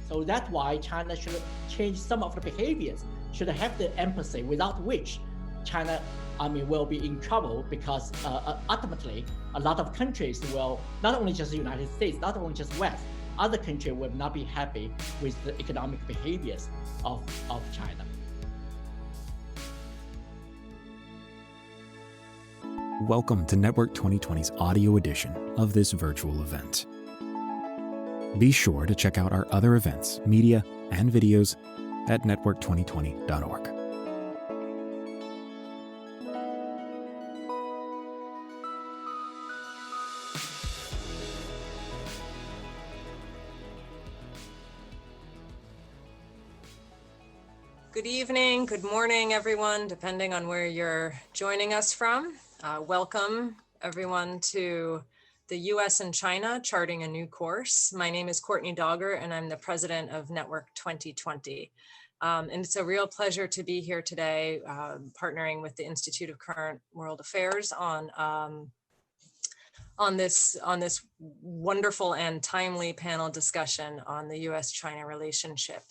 So that's why China should change some of the behaviors, should have the empathy, without which China, will be in trouble, because ultimately a lot of countries will, not only just the United States, not only just West, other countries will not be happy with the economic behaviors of China. Welcome to Network 2020's audio edition of this virtual event. Be sure to check out our other events, media, and videos at network2020.org. Good evening, good morning, everyone, depending on where you're joining us from. Welcome, everyone, to the U.S. and China Charting a New Course. My name is Courtney Dogger, and I'm the president of Network 2020. And it's a real pleasure to be here today, partnering with the Institute of Current World Affairs on this wonderful and timely panel discussion on the U.S.-China relationship.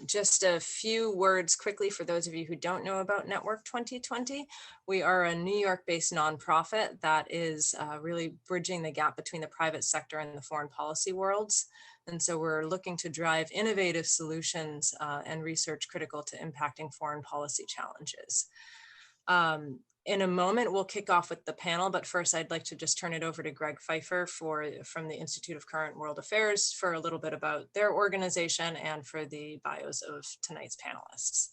Just a few words quickly for those of you who don't know about Network 2020. We are a New York-based nonprofit that is really bridging the gap between the private sector and the foreign policy worlds. And so we're looking to drive innovative solutions and research critical to impacting foreign policy challenges. In a moment, we'll kick off with the panel, but first I'd like to just turn it over to Greg Pfeiffer from the Institute of Current World Affairs for a little bit about their organization and for the bios of tonight's panelists.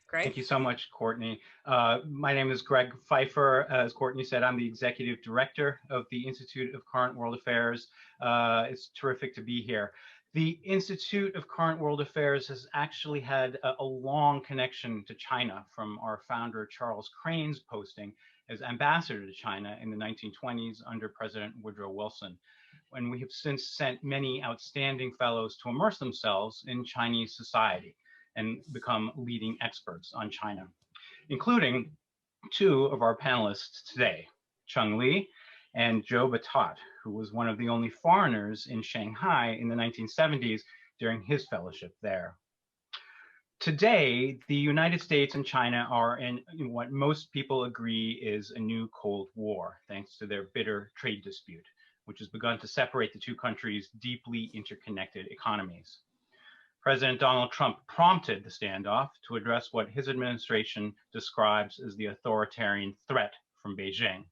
Greg? Thank you so much, Courtney. My name is Greg Pfeiffer. As Courtney said, I'm the Executive Director of the Institute of Current World Affairs. It's terrific to be here. The Institute of Current World Affairs has actually had a long connection to China from our founder, Charles Crane's posting as ambassador to China in the 1920s under President Woodrow Wilson. And we have since sent many outstanding fellows to immerse themselves in Chinese society and become leading experts on China, including two of our panelists today, Cheng Li and Joe Battat, who was one of the only foreigners in Shanghai in the 1970s during his fellowship there. Today, the United States and China are in what most people agree is a new Cold War, thanks to their bitter trade dispute, which has begun to separate the two countries' deeply interconnected economies. President Donald Trump prompted the standoff to address what his administration describes as the authoritarian threat from Beijing.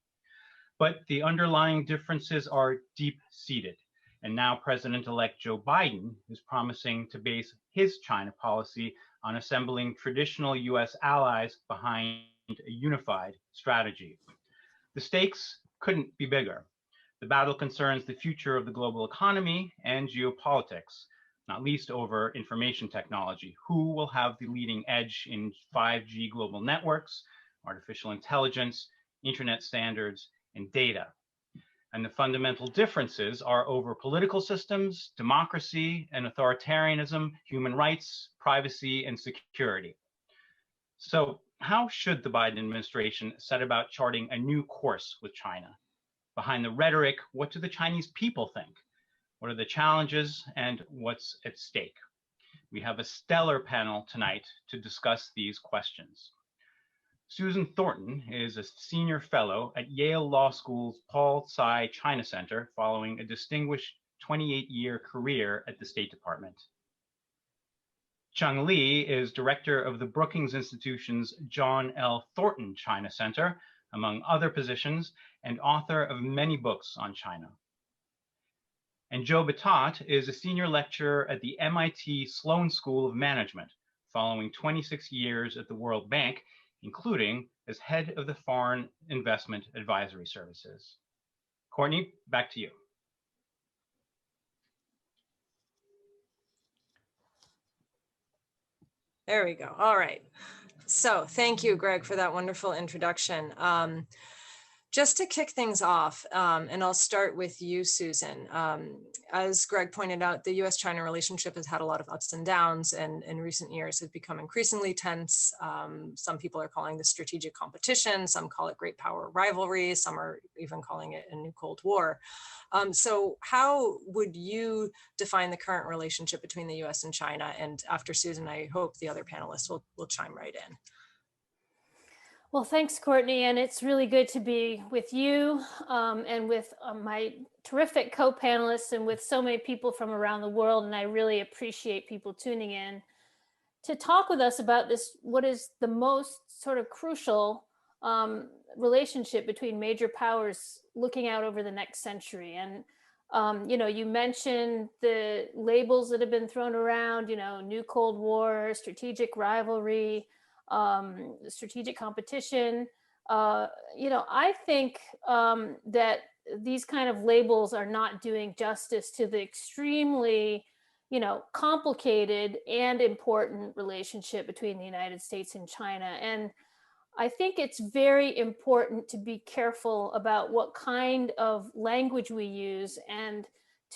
But the underlying differences are deep-seated, and now President-elect Joe Biden is promising to base his China policy on assembling traditional U.S. allies behind a unified strategy. The stakes couldn't be bigger. The battle concerns the future of the global economy and geopolitics, not least over information technology. Who will have the leading edge in 5G global networks, artificial intelligence, internet standards, and data? And the fundamental differences are over political systems, democracy and authoritarianism, human rights, privacy, and security. So how should the Biden administration set about charting a new course with China? Behind the rhetoric, what do the Chinese people think? What are the challenges and what's at stake? We have a stellar panel tonight to discuss these questions. Susan Thornton is a senior fellow at Yale Law School's Paul Tsai China Center following a distinguished 28-year career at the State Department. Cheng Li is director of the Brookings Institution's John L. Thornton China Center, among other positions, and author of many books on China. And Joe Battat is a senior lecturer at the MIT Sloan School of Management, following 26 years at the World Bank, including as head of the Foreign Investment Advisory Services. Courtney, back to you. There we go. All right. So thank you, Greg, for that wonderful introduction. Just to kick things off, and I'll start with you, Susan. As Greg pointed out, the U.S. China relationship has had a lot of ups and downs, and in recent years has become increasingly tense. Some people are calling this strategic competition, some call it great power rivalry, some are even calling it a new Cold War. So how would you define the current relationship between the U.S. and China? And after Susan, I hope the other panelists will chime right in. Well, thanks, Courtney, and it's really good to be with you and with my terrific co-panelists and with so many people from around the world, and I really appreciate people tuning in to talk with us about this, what is the most sort of crucial relationship between major powers looking out over the next century. And, you know, you mentioned the labels that have been thrown around, you know, new Cold War, strategic rivalry, strategic competition. You know, I think that these kind of labels are not doing justice to the extremely, you know, complicated and important relationship between the United States and China. And I think it's very important to be careful about what kind of language we use and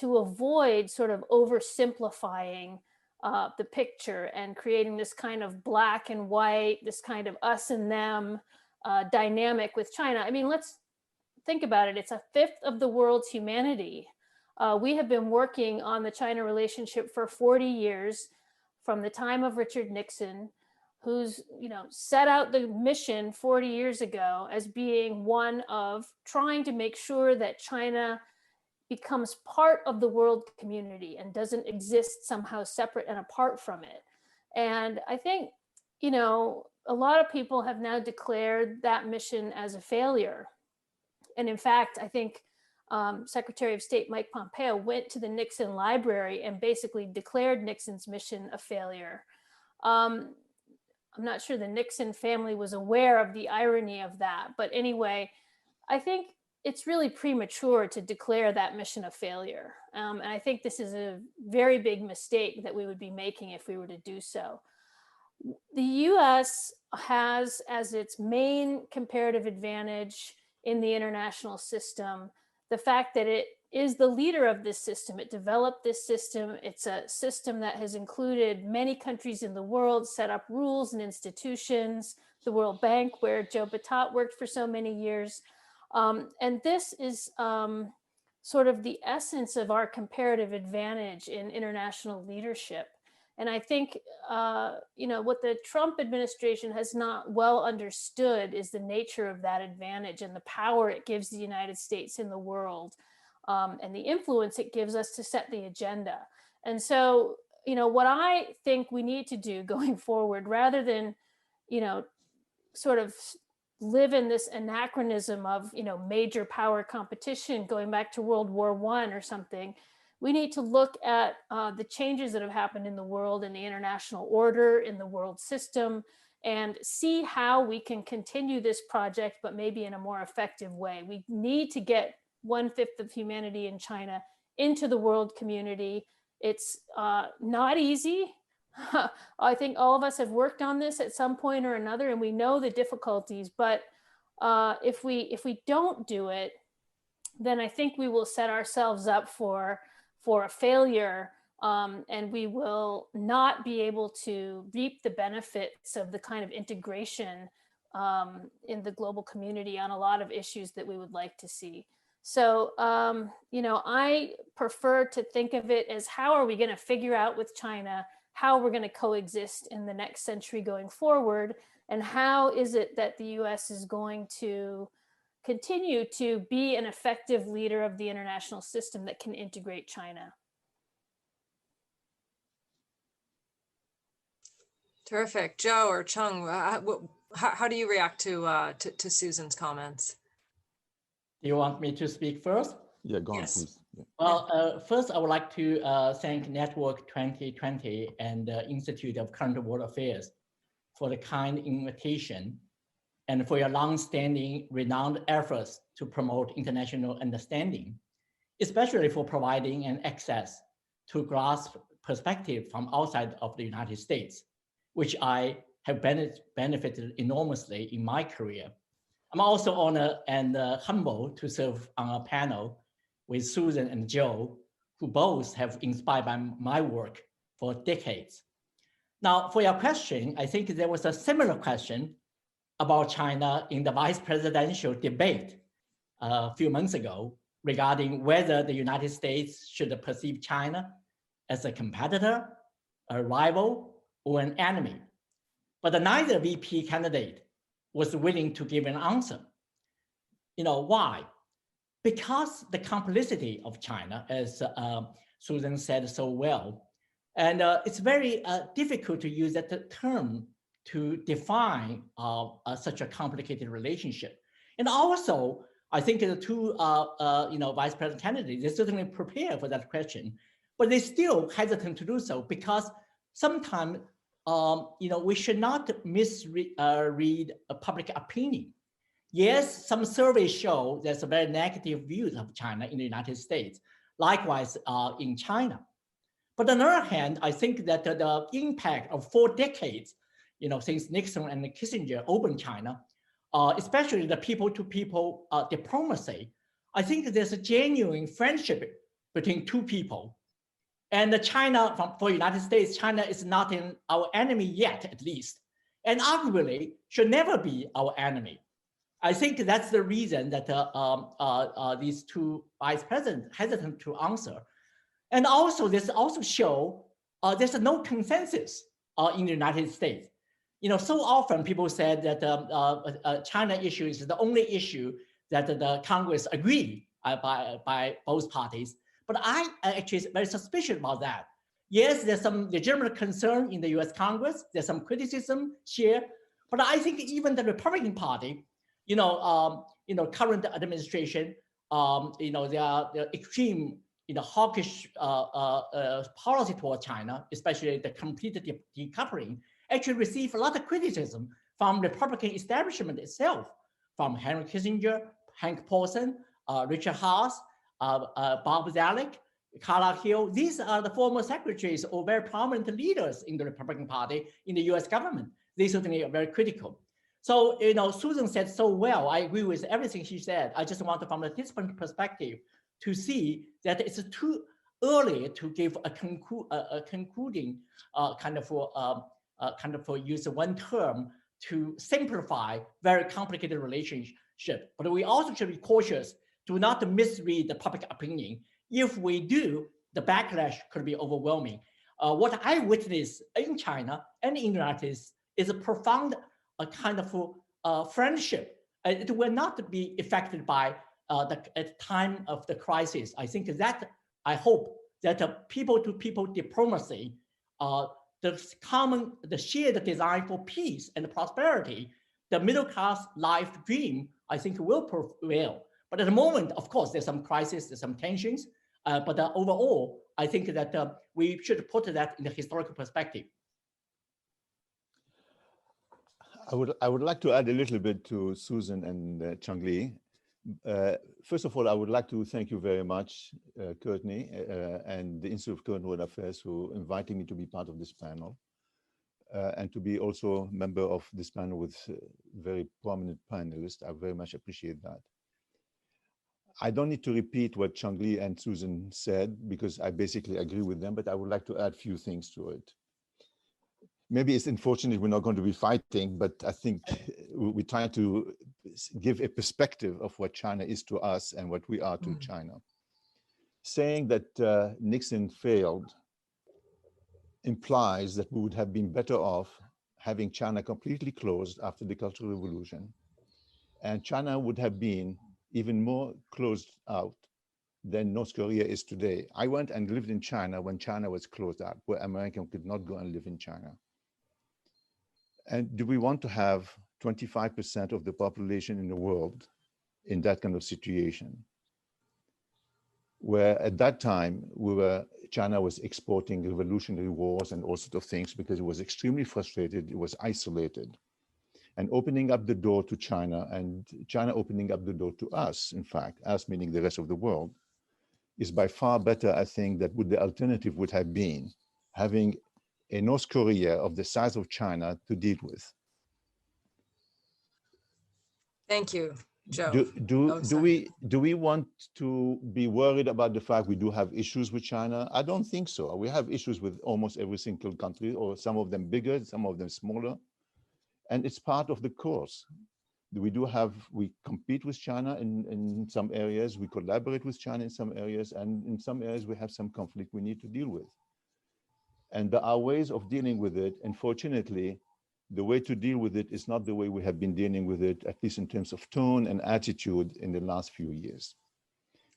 to avoid sort of oversimplifying the picture and creating this kind of black and white, this kind of us and them dynamic with China. I mean, let's think about it. It's a fifth of the world's humanity. We have been working on the China relationship for 40 years, from the time of Richard Nixon, who's, you know, set out the mission 40 years ago as being one of trying to make sure that China becomes part of the world community and doesn't exist somehow separate and apart from it. And I think, you know, a lot of people have now declared that mission as a failure. And in fact, I think Secretary of State Mike Pompeo went to the Nixon Library and basically declared Nixon's mission a failure. I'm not sure the Nixon family was aware of the irony of that, but anyway, I think it's really premature to declare that mission a failure. And I think this is a very big mistake that we would be making if we were to do so. The US has as its main comparative advantage in the international system the fact that it is the leader of this system. It developed this system. It's a system that has included many countries in the world, set up rules and institutions, the World Bank, where Joe Battat worked for so many years. And this is sort of the essence of our comparative advantage in international leadership. And I think, you know, what the Trump administration has not well understood is the nature of that advantage and the power it gives the United States in the world, and the influence it gives us to set the agenda. And so, you know, what I think we need to do going forward, rather than, you know, sort of live in this anachronism of, you know, major power competition going back to World War I or something, we need to look at the changes that have happened in the world, in the international order, in the world system, and see how we can continue this project, but maybe in a more effective way. We need to get 1/5 of humanity in China into the world community. It's not easy. I think all of us have worked on this at some point or another, and we know the difficulties, but if we don't do it, then I think we will set ourselves up for a failure, and we will not be able to reap the benefits of the kind of integration in the global community on a lot of issues that we would like to see. So, you know, I prefer to think of it as, how are we going to figure out with China how we're going to coexist in the next century going forward, and how is it that the US is going to continue to be an effective leader of the international system that can integrate China. Terrific. Joe or Cheng, how do you react to Susan's comments? Do you want me to speak first? Yeah, go on, Yes. please. Yeah. Well, first, I would like to thank Network 2020 and the Institute of Current World Affairs for the kind invitation and for your long-standing, renowned efforts to promote international understanding, especially for providing an access to grasp perspective from outside of the United States, which I have benefited enormously in my career. I'm also honored and humbled to serve on a panel with Susan and Joe, who both have inspired by my work for decades. Now, for your question, I think there was a similar question about China in the vice presidential debate a few months ago regarding whether the United States should perceive China as a competitor, a rival, or an enemy. But neither VP candidate was willing to give an answer. Why? Because the complexity of China, as Susan said so well, and it's very difficult to use that term to define such a complicated relationship. And also, I think the two vice president candidates, they certainly prepare for that question, but they still hesitant to do so because sometimes we should not misread public opinion. Yes, some surveys show there's a very negative views of China in the United States, likewise in China. But on the other hand, I think that the impact of 4 decades, since Nixon and Kissinger opened China, especially the people-to-people diplomacy, I think there's a genuine friendship between two people. And China, for United States, China is not our enemy yet, at least, and arguably should never be our enemy. I think that's the reason that these two vice presidents hesitant to answer. And also, this also show there's no consensus in the United States. So often people said that China issue is the only issue that the Congress agree by both parties. But I actually very suspicious about that. Yes, there's some legitimate concern in the U.S. Congress. There's some criticism here, but I think even the Republican Party, current administration, they are extreme, hawkish policy toward China, especially the complete decoupling, actually received a lot of criticism from Republican establishment itself, from Henry Kissinger, Hank Paulson, Richard Haas, Bob Zoellick, Carla Hill. These are the former secretaries or very prominent leaders in the Republican Party in the U.S. government. They certainly are very critical. So, Susan said so well. I agree with everything she said. I just want to, from a participant perspective, to see that it's too early to give a concluding kind of use one term to simplify very complicated relationship. But we also should be cautious to not misread the public opinion. If we do, the backlash could be overwhelming. What I witnessed in China and in the United States is a profound kind of friendship. It will not be affected by at the time of the crisis. I think that I hope that people-to-people diplomacy, the shared design for peace and prosperity, the middle-class life dream, I think will prevail. But at the moment, of course, there's some crisis, there's some tensions, but overall, I think that we should put that in the historical perspective. I would like to add a little bit to Susan and Cheng Li. First of all, I would like to thank you very much, Courtney, and the Institute of Current World Affairs for inviting me to be part of this panel and to be also a member of this panel with very prominent panelists. I very much appreciate that. I don't need to repeat what Cheng Li and Susan said because I basically agree with them, but I would like to add a few things to it. Maybe it's unfortunate we're not going to be fighting, but I think we try to give a perspective of what China is to us and what we are to China. Saying that Nixon failed implies that we would have been better off having China completely closed after the Cultural Revolution, and China would have been even more closed out than North Korea is today. I went and lived in China when China was closed out, where Americans could not go and live in China. And do we want to have 25% of the population in the world in that kind of situation? Where at that time, China was exporting revolutionary wars and all sorts of things because it was extremely frustrated, it was isolated. And opening up the door to China and China opening up the door to us, in fact, us meaning the rest of the world, is by far better, I think, than what the alternative would have been, having a North Korea of the size of China to deal with. Thank you, Joe. Do we want to be worried about the fact we do have issues with China? I don't think so. We have issues with almost every single country, or some of them bigger, some of them smaller, and it's part of the course. We compete with China in some areas, we collaborate with China in some areas, and in some areas we have some conflict we need to deal with. And there are ways of dealing with it. Unfortunately, the way to deal with it is not the way we have been dealing with it, at least in terms of tone and attitude in the last few years.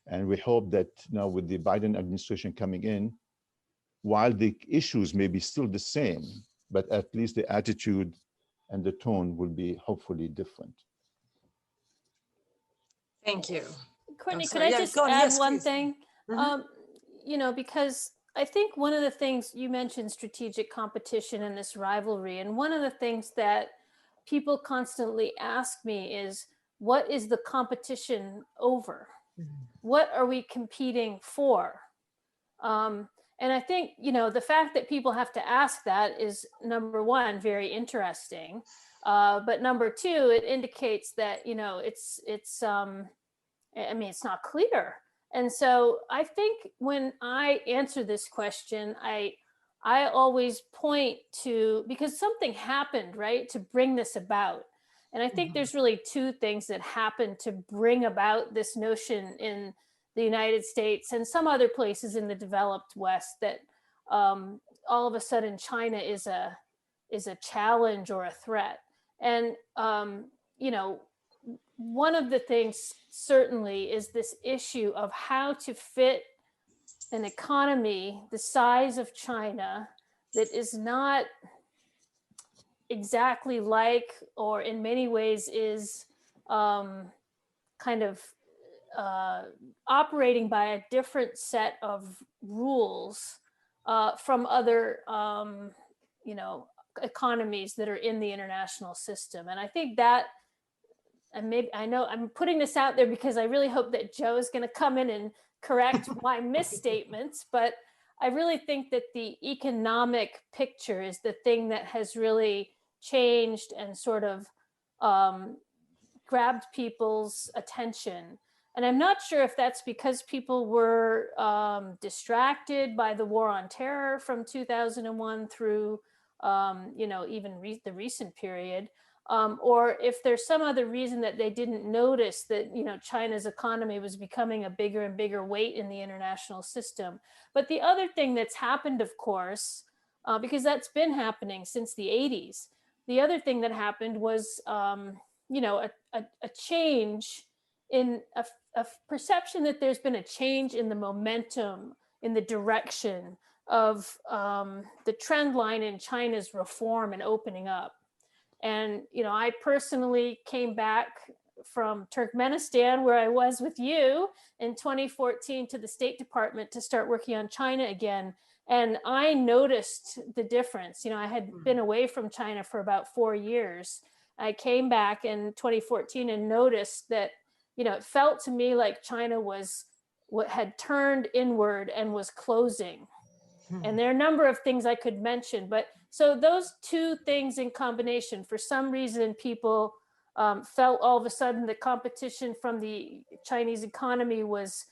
And we hope that now with the Biden administration coming in, while the issues may be still the same, but at least the attitude and the tone will be hopefully different. Thank you. Courtney, could I just add one thing? You know, because I think one of the things you mentioned, strategic competition and this rivalry, and one of the things that people constantly ask me is, what is the competition over? What are we competing for? And I think, you know, the fact that people have to ask that is, number one, very interesting. But number two, it indicates that, you know, I mean, it's not clear. And so I think when I answer this question, I always point to, because something happened, right, to bring this about. And I think there's really two things that happened to bring about this notion in the United States and some other places in the developed West, that all of a sudden China is a challenge or a threat. And, you know, one of the things certainly is this issue of how to fit an economy the size of China that is not exactly like, or in many ways is kind of operating by a different set of rules from other, you know, economies that are in the international system. And I think that, and maybe, I know I'm putting this out there because I really hope that Joe is going to come in and correct my misstatements, but I really think that the economic picture is the thing that has really changed and sort of grabbed people's attention. And I'm not sure if that's because people were distracted by the war on terror from 2001 through, you know, even the recent period, or if there's some other reason that they didn't notice that, you know, China's economy was becoming a bigger and bigger weight in the international system. But the other thing that's happened, of course, because that's been happening since the 80s, the other thing that happened was, you know, a change in a perception that there's been a change in the momentum, in the direction of the trend line in China's reform and opening up. And, you know, I personally came back from Turkmenistan, where I was with you in 2014, to the State Department to start working on China again. And I noticed the difference. You know, I had been away from China for about 4 years. I came back in 2014 and noticed that, you know, it felt to me like China had turned inward and was closing. And there are a number of things I could mention, but so those two things in combination, for some reason, people felt all of a sudden the competition from the Chinese economy was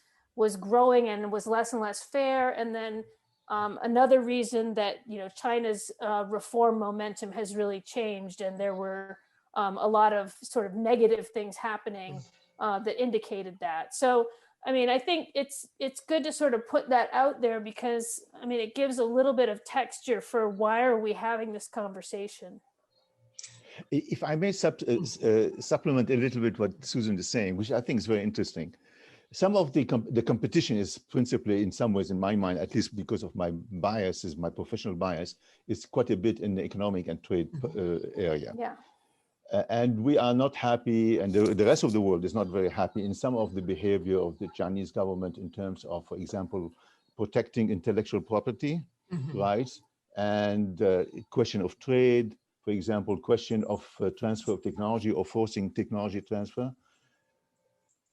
growing and was less and less fair. And then another reason that, you know, China's reform momentum has really changed, and there were a lot of sort of negative things happening that indicated that. So, I mean, I think it's good to sort of put that out there because, I mean, it gives a little bit of texture for why are we having this conversation. If I may supplement a little bit what Susan is saying, which I think is very interesting. Some of the competition is principally, in some ways, in my mind, at least because of my biases, my professional bias, is quite a bit in the economic and trade area. Yeah. And we are not happy, and the rest of the world is not very happy in some of the behavior of the Chinese government in terms of, for example, protecting intellectual property rights, and question of trade, for example, question of transfer of technology or forcing technology transfer.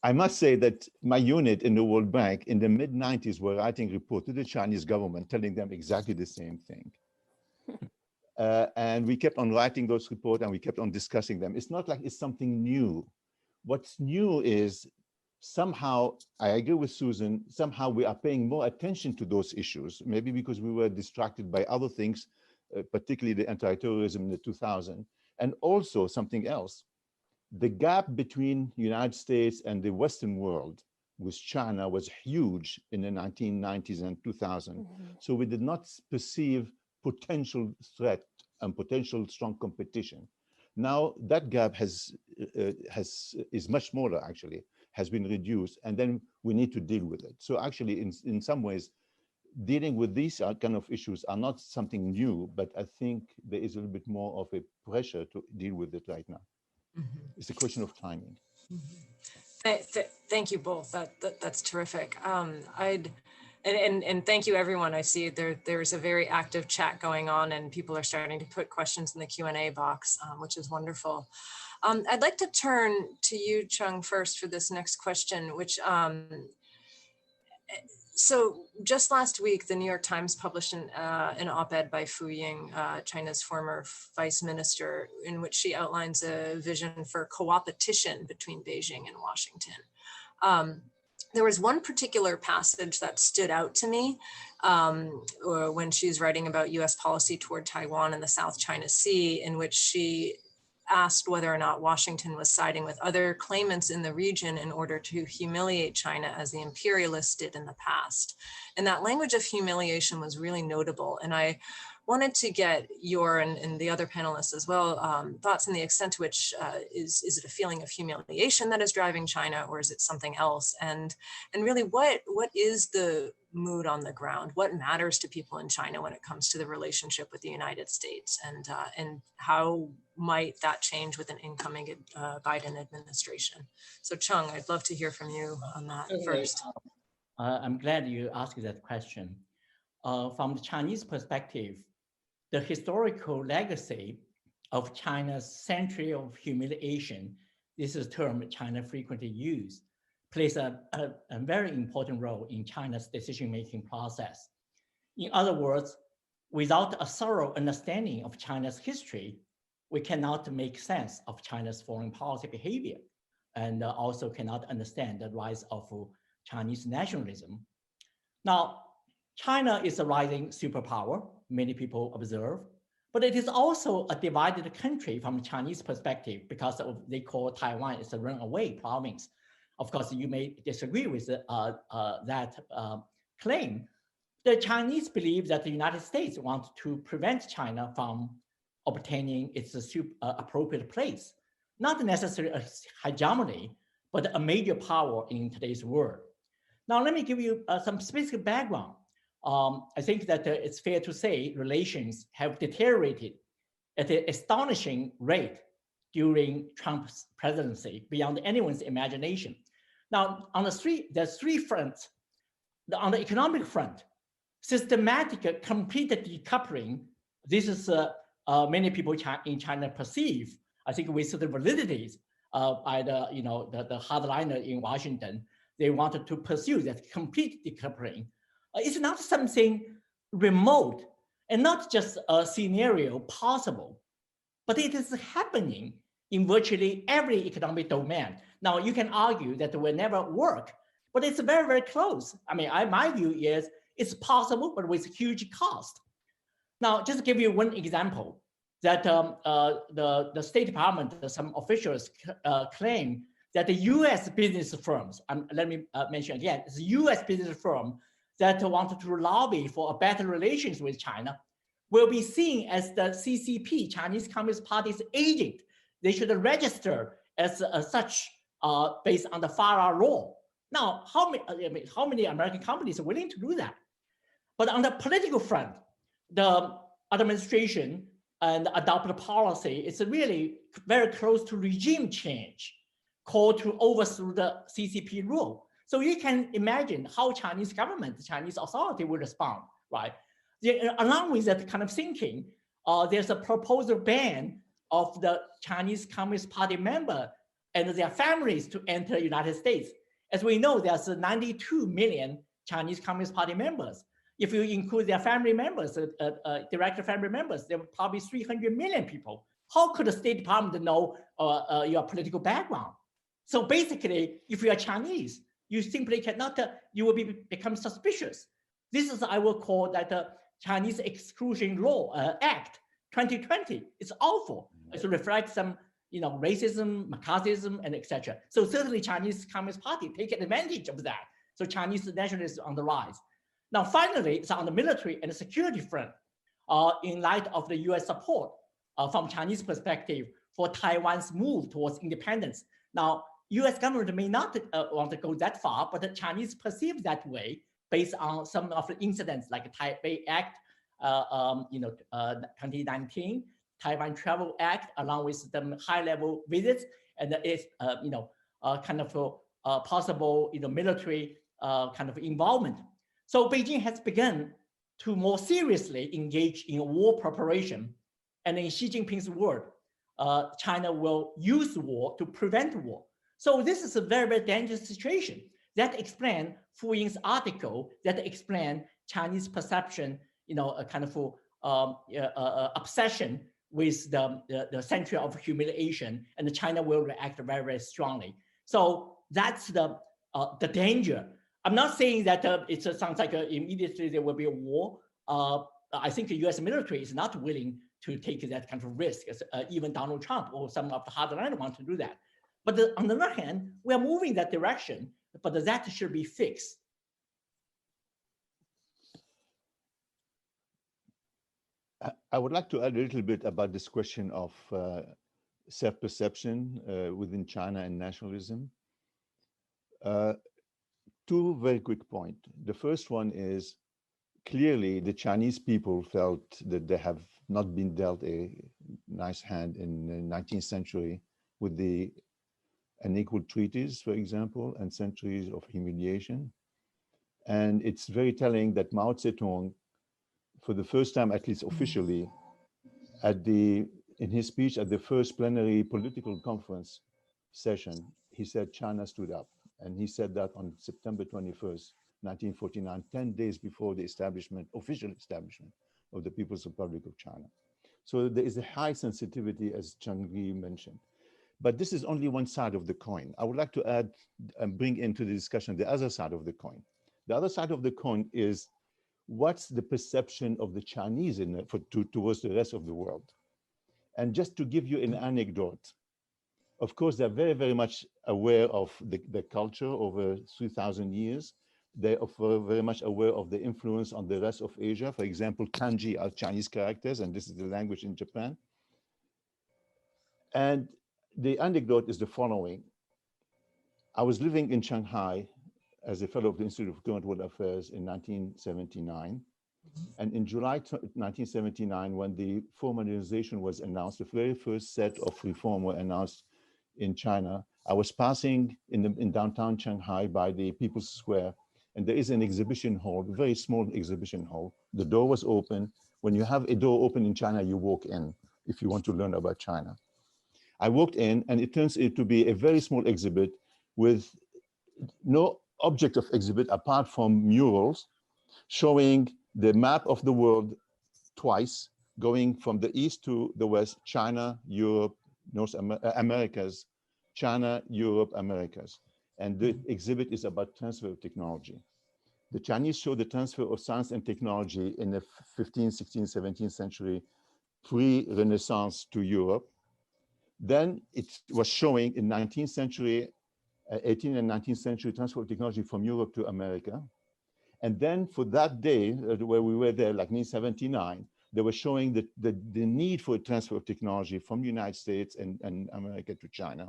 I must say that my unit in the World Bank in the mid-90s were writing report to the Chinese government telling them exactly the same thing. And we kept on writing those reports and we kept on discussing them. It's not like it's something new. What's new is somehow, I agree with Susan, somehow we are paying more attention to those issues, maybe because we were distracted by other things, particularly the anti-terrorism in the 2000s, and also something else. The gap between the United States and the Western world with China was huge in the 1990s and 2000. So we did not perceive potential threat and potential strong competition. Now that gap is much smaller, actually, has been reduced, and then we need to deal with it. So actually, in some ways, dealing with these kind of issues are not something new, but I think there is a little bit more of a pressure to deal with it right now. It's a question of timing. Thank you both. That's terrific. And thank you, everyone. I see there's a very active chat going on, and people are starting to put questions in the Q&A box, which is wonderful. I'd like to turn to you, Cheng, first for this next question, which so just last week, the New York Times published an op-ed by Fu Ying, China's former vice minister, in which she outlines a vision for co-opetition between Beijing and Washington. There was one particular passage that stood out to me when she's writing about U.S. policy toward Taiwan and the South China Sea, in which she asked whether or not Washington was siding with other claimants in the region in order to humiliate China as the imperialists did in the past. And that language of humiliation was really notable. And I wanted to get your and the other panelists as well thoughts on the extent to which is it a feeling of humiliation that is driving China, or is it something else? And really, what is the mood on the ground? What matters to people in China when it comes to the relationship with the United States, and how might that change with an incoming Biden administration? So Cheng, I'd love to hear from you on that first. I'm glad you asked that question. From the Chinese perspective, the historical legacy of China's century of humiliation, this is a term China frequently uses, plays a very important role in China's decision-making process. In other words, without a thorough understanding of China's history, we cannot make sense of China's foreign policy behavior, and also cannot understand the rise of Chinese nationalism. Now, China is a rising superpower, many people observe, but it is also a divided country from a Chinese perspective, because they call Taiwan is a runaway province. Of course, you may disagree with that claim. The Chinese believe that the United States wants to prevent China from obtaining its appropriate place, not necessarily a hegemony, but a major power in today's world. Now, let me give you some specific background. I think that it's fair to say relations have deteriorated at an astonishing rate during Trump's presidency, beyond anyone's imagination. Now, there's three fronts. On the economic front, systematic, complete decoupling. This is many people in China perceive, I think, with certain validities by the hardliner in Washington. They wanted to pursue that complete decoupling. It's not something remote and not just a scenario possible, but it is happening in virtually every economic domain. Now, you can argue that it will never work, but it's very, very close. I mean, my view is it's possible, but with huge cost. Now, just to give you one example, that the State Department, some officials claim that the U.S. business firms, let me mention again, it's a U.S. business firm that wanted to lobby for a better relations with China will be seen as the CCP, Chinese Communist Party's agent. They should register as such based on the FARA law. Now, how many American companies are willing to do that? But on the political front, the administration and adopted policy is really very close to regime change, called to overthrow the CCP rule. So you can imagine how Chinese government, the Chinese authority will respond, right? Along with that kind of thinking, there's a proposed ban of the Chinese Communist Party member and their families to enter the United States. As we know, there's 92 million Chinese Communist Party members. If you include their family members, direct family members, there are probably 300 million people. How could the State Department know your political background? So basically, if you are Chinese, you simply cannot, you will become suspicious. This is, I will call that Chinese Exclusion Law Act 2020. It's awful. It reflects some, racism, McCarthyism, and etc. So certainly Chinese Communist Party take advantage of that. So Chinese nationalism on the rise. Now, finally, it's on the military and the security front. In light of the U.S. support from Chinese perspective for Taiwan's move towards independence. Now, U.S. government may not want to go that far, but the Chinese perceive that way based on some of the incidents like the Taipei Act, 2019, Taiwan Travel Act, along with the high-level visits, and it's kind of possible military kind of involvement. So Beijing has begun to more seriously engage in war preparation, and in Xi Jinping's word, China will use war to prevent war. So this is a very, very dangerous situation. That explains Fu Ying's article, that explains Chinese perception, a kind of obsession with the century of humiliation, and China will react very, very strongly. So that's the danger. I'm not saying that it sounds like immediately there will be a war. I think the U.S. military is not willing to take that kind of risk. Even Donald Trump or some of the hardliners want to do that. But on the other hand, we are moving that direction, but that should be fixed. I would like to add a little bit about this question of self-perception within China and nationalism. Two very quick points. The first one is clearly the Chinese people felt that they have not been dealt a nice hand in the 19th century with the unequal treaties, for example, and centuries of humiliation. And it's very telling that Mao Zedong, for the first time, at least officially, in his speech at the first plenary political conference session, he said China stood up. And he said that on September 21st, 1949, 10 days before the official establishment of the People's Republic of China. So there is a high sensitivity, as Cheng Li mentioned. But this is only one side of the coin. I would like to add and bring into the discussion the other side of the coin. The other side of the coin is what's the perception of the Chinese towards the rest of the world? And just to give you an anecdote, of course, they're very, very much aware of the culture over 3,000 years. They are very much aware of the influence on the rest of Asia. For example, kanji are Chinese characters, and this is the language in Japan. And the anecdote is the following. I was living in Shanghai as a fellow of the Institute of Current World Affairs in 1979. And in July 1979, when the formalization was announced, the very first set of reform were announced in China. I was passing in downtown Shanghai by the People's Square, and there is an exhibition hall, a very small exhibition hall. The door was open. When you have a door open in China, you walk in if you want to learn about China. I walked in, and it turns out to be a very small exhibit with no object of exhibit apart from murals showing the map of the world twice, going from the east to the west, China, Europe, North Americas, China, Europe, Americas. And the exhibit is about transfer of technology. The Chinese show the transfer of science and technology in the 15th, 16th, 17th century, pre-Renaissance to Europe. Then it was showing in 19th century, 18th and 19th century transfer of technology from Europe to America. And then for that day, where we were there, like 1979, they were showing the need for a transfer of technology from the United States and America to China.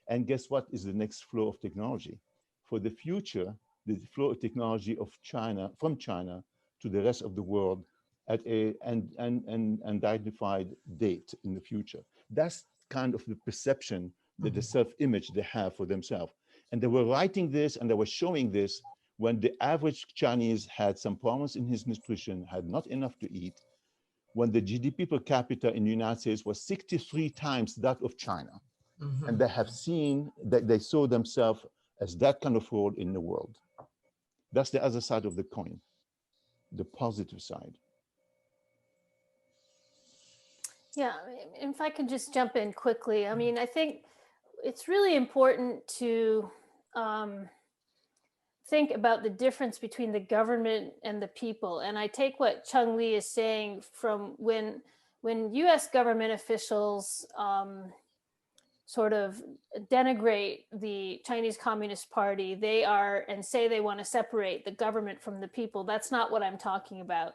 And guess what is the next flow of technology? For the future, the flow of technology of China, from China to the rest of the world at an identified date in the future. That's kind of the perception, the self-image they have for themselves. And they were writing this and they were showing this when the average Chinese had some problems in his nutrition, had not enough to eat, when the GDP per capita in the United States was 63 times that of China. Mm-hmm. And they have seen that they saw themselves as that kind of role in the world. That's the other side of the coin, the positive side. Yeah, if I could just jump in quickly. I mean, I think it's really important to think about the difference between the government and the people. And I take what Cheng Li is saying from when U.S. government officials sort of denigrate the Chinese Communist Party, and say they want to separate the government from the people. That's not what I'm talking about.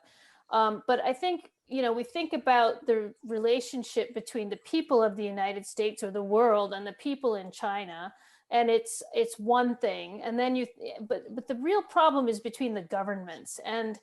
But I think, we think about the relationship between the people of the United States or the world and the people in China, and it's one thing. And then but the real problem is between the governments. And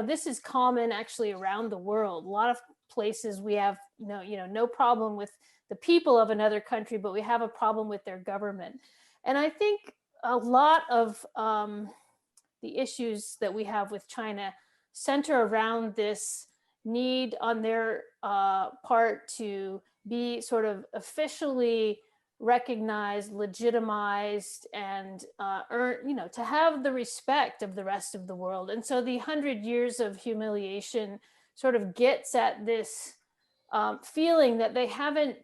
this is common actually around the world. A lot of places we have no problem with the people of another country, but we have a problem with their government. And I think a lot of the issues that we have with China center around this need on their part to be sort of officially recognized, legitimized, and to have the respect of the rest of the world. And so the 100 years of humiliation sort of gets at this feeling that they haven't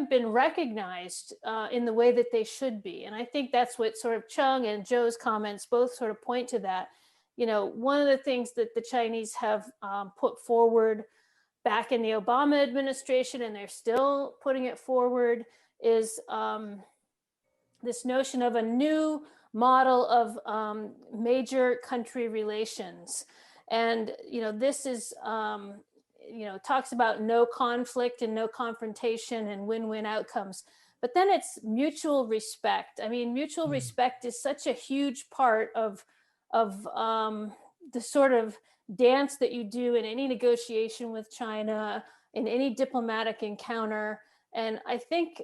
been recognized in the way that they should be. And I think that's what sort of Cheng and Joe's comments both sort of point to that. One of the things that the Chinese have put forward back in the Obama administration, and they're still putting it forward, is this notion of a new model of major country relations. And, this is, talks about no conflict and no confrontation and win-win outcomes. But then it's mutual respect. I mean, mutual respect is such a huge part of the sort of dance that you do in any negotiation with China, in any diplomatic encounter. And I think,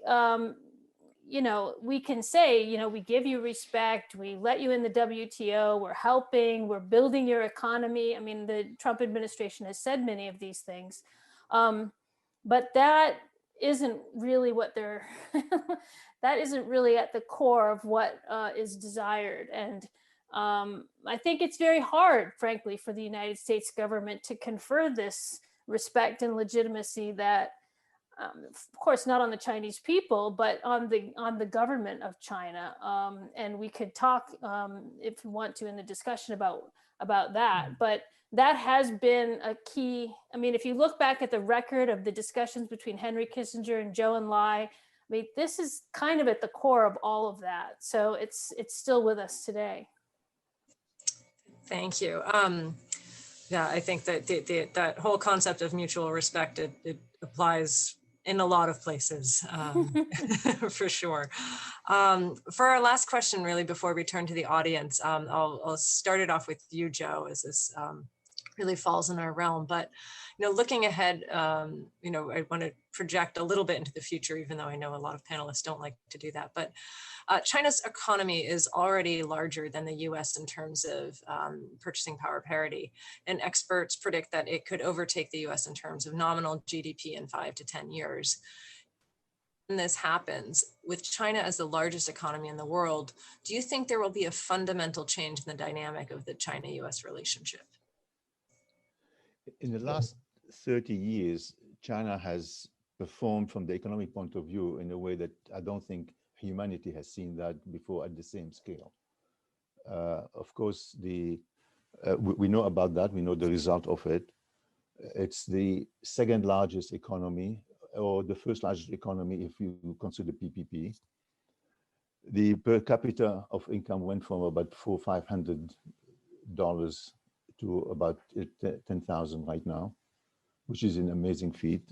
we can say, we give you respect, we let you in the WTO, we're helping, we're building your economy. I mean, the Trump administration has said many of these things, but that isn't really what they're, that isn't really at the core of what is desired. And I think it's very hard, frankly, for the United States government to confer this respect and legitimacy that, of course, not on the Chinese people, but on the government of China. And we could talk, if you want to, in the discussion about that. But that has been a key. I mean, if you look back at the record of the discussions between Henry Kissinger and Zhou Enlai, I mean, this is kind of at the core of all of that. So it's still with us today. Thank you. Yeah, I think that that whole concept of mutual respect, it applies in a lot of places, for sure. For our last question, really, before we turn to the audience, I'll start it off with you, Joe, as this really falls in our realm. But, looking ahead, I want to project a little bit into the future, even though I know a lot of panelists don't like to do that. But China's economy is already larger than the US in terms of purchasing power parity. And experts predict that it could overtake the US in terms of nominal GDP in 5 to 10 years. When this happens, with China as the largest economy in the world, do you think there will be a fundamental change in the dynamic of the China-US relationship? In the last 30 years, China has performed from the economic point of view in a way that I don't think humanity has seen that before at the same scale. Of course, we know about that. We know the result of it. It's the second largest economy, or the first largest economy if you consider PPP. The per capita of income went from about $400-500 to about 10,000 right now, which is an amazing feat.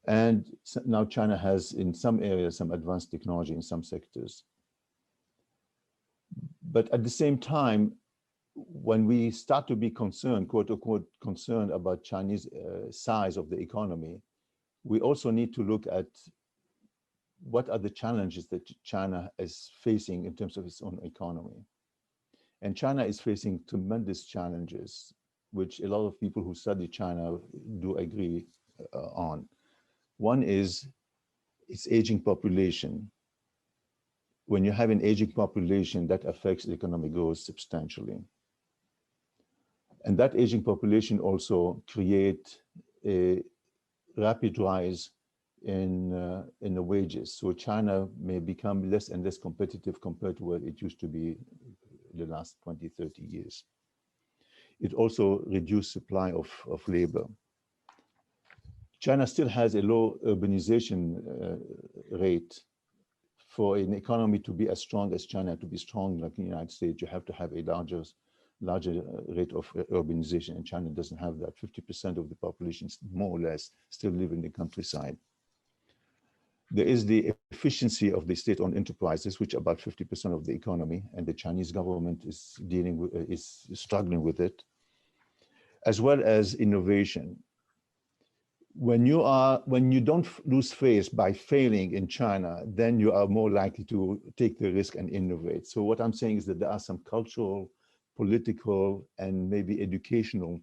And now China has, in some areas, some advanced technology in some sectors. But at the same time, when we start to be concerned, quote unquote, concerned about Chinese size of the economy, we also need to look at what are the challenges that China is facing in terms of its own economy. And China is facing tremendous challenges, which a lot of people who study China do agree on. One is its aging population. When you have an aging population, that affects economic growth substantially. And that aging population also creates a rapid rise in the wages. So China may become less and less competitive compared to what it used to be the last 20, 30 years. It also reduced supply of labor. China still has a low urbanization rate. For an economy to be as strong as China, to be strong like the United States, you have to have a larger rate of urbanization, and China doesn't have that. 50% of the population, more or less, still live in the countryside. There is the efficiency of the state-owned enterprises, which are about 50% of the economy, and the Chinese government is struggling with it, as well as innovation. When you don't lose face by failing in China, then you are more likely to take the risk and innovate. So what I'm saying is that there are some cultural, political, and maybe educational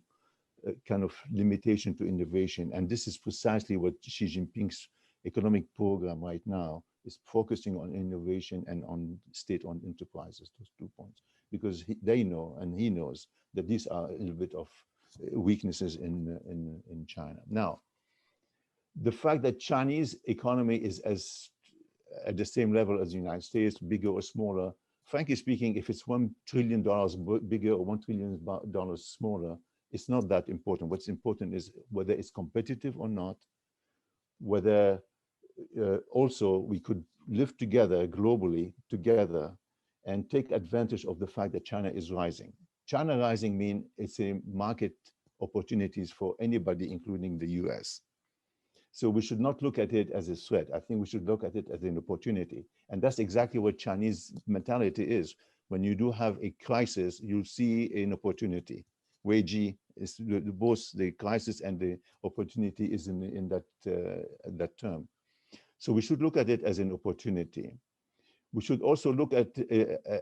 kind of limitation to innovation. And this is precisely what Xi Jinping's economic program right now is focusing on: innovation and on state-owned enterprises, those 2 points, because they know, and he knows, that these are a little bit of weaknesses in China. Now, the fact that Chinese economy is at the same level as the United States, bigger or smaller, frankly speaking, if it's $1 trillion bigger or $1 trillion smaller, it's not that important. What's important is whether it's competitive or not, whether also we could live together globally together and take advantage of the fact that China is rising. China rising means it's a market opportunities for anybody, including the US. So we should not look at it as a threat. I think we should look at it as an opportunity. And that's exactly what Chinese mentality is. When you do have a crisis, you see an opportunity. Weiji is both the crisis and the opportunity is in that term. So we should look at it as an opportunity. We should also look at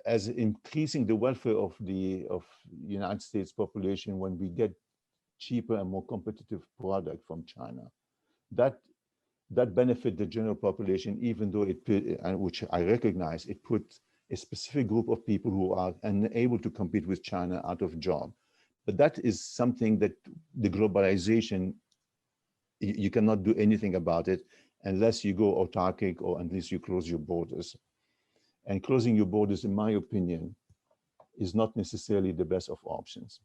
as increasing the welfare of the United States population when we get cheaper and more competitive product from China. That benefit the general population, even though which I recognize, it put a specific group of people who are unable to compete with China out of job. But that is something that the globalization, you cannot do anything about it unless you go autarkic or unless you close your borders. And closing your borders, in my opinion, is not necessarily the best of options.